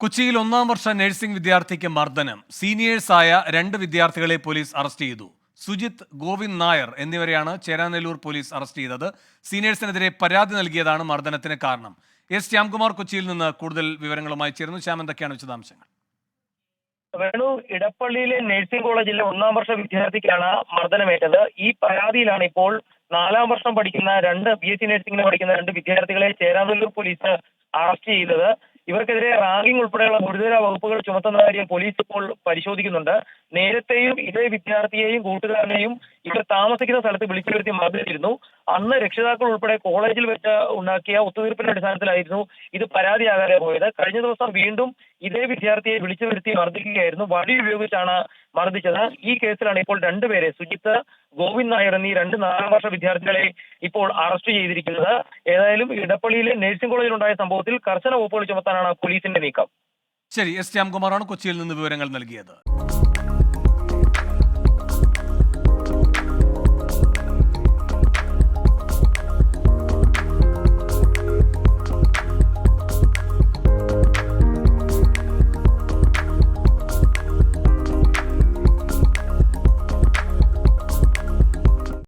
കൊച്ചിയിൽ 1-ാം വർഷ നഴ്സിംഗ് വിദ്യാർത്ഥിക്ക് മർദ്ദനം. സീനിയേഴ്സായ 2 വിദ്യാർത്ഥികളെ പോലീസ് അറസ്റ്റ് ചെയ്തു. സുജിത്, ഗോവിന്ദ് നായർ എന്നിവരെയാണ് ചേരാനെല്ലൂർ പോലീസ് അറസ്റ്റ് ചെയ്തത്. സീനിയേഴ്സിനെതിരെ പരാതി നൽകിയതാണ് മർദ്ദനത്തിന് കാരണം. എസ് ശ്യാംകുമാർ കൊച്ചിയിൽ നിന്ന് കൂടുതൽ വിവരങ്ങളുമായി ചേർന്നു. ശ്യാം, എന്തൊക്കെയാണ് വിശദാംശങ്ങൾ? വേണു, ഇടപ്പള്ളിയിലെ നഴ്സിംഗ് കോളേജിലെ 1-ാം വർഷ വിദ്യാർത്ഥിക്കാണ് മർദ്ദനമേറ്റത്. ഈ പരാതിയിലാണ് ഇപ്പോൾ 4-ാം വർഷം പഠിക്കുന്ന BSc നഴ്സിംഗിന് പഠിക്കുന്ന 2 വിദ്യാർത്ഥികളെ ചേരാനെല്ലൂർ പോലീസ് അറസ്റ്റ് ചെയ്തത്. ഇവർക്കെതിരെ റാഗിംഗ് ഉൾപ്പെടെയുള്ള ഗുരുതര വകുപ്പുകൾ ചുമത്തുന്ന കാര്യം പോലീസ് ഇപ്പോൾ പരിശോധിക്കുന്നുണ്ട്. നേരത്തെയും ഇതേ വിദ്യാർത്ഥിയെയും കൂട്ടുകാരനെയും ഇവർ താമസിക്കുന്ന സ്ഥലത്ത് വിളിച്ചു വരുത്തി മർദ്ദിച്ചിരുന്നു. അന്ന് രക്ഷിതാക്കൾ ഉൾപ്പെടെ കോളേജിൽ വെച്ച് ഉണ്ടാക്കിയ ഒത്തുതീർപ്പിന്റെ അടിസ്ഥാനത്തിലായിരുന്നു ഇത് പരാതിയാകാതെ പോയത്. കഴിഞ്ഞ ദിവസം വീണ്ടും ഇതേ വിദ്യാർത്ഥിയെ വിളിച്ചു വരുത്തി മർദ്ദിക്കുകയായിരുന്നു. വടി ഉപയോഗിച്ചാണ് മർദ്ദിച്ചത്. ഈ കേസിലാണ് ഇപ്പോൾ 2 പേരെ, സുജിത്ത്, ഗോവിന്ദ് നായർ എന്നീ 2 4-ാം വർഷ വിദ്യാർത്ഥികളെ ഇപ്പോൾ അറസ്റ്റ് ചെയ്തിരിക്കുന്നത്. ഏതായാലും ഇടപ്പള്ളിയിലെ നഴ്സിംഗ് കോളേജിൽ ഉണ്ടായ സംഭവത്തിൽ കർശന വകുപ്പുകൾ ചുമത്താനാണ് പോലീസിന്റെ നീക്കം. ശരി, എസ് ശ്യാംകുമാറാണ് കൊച്ചിയിൽ നിന്ന് വിവരങ്ങൾ നൽകിയത്.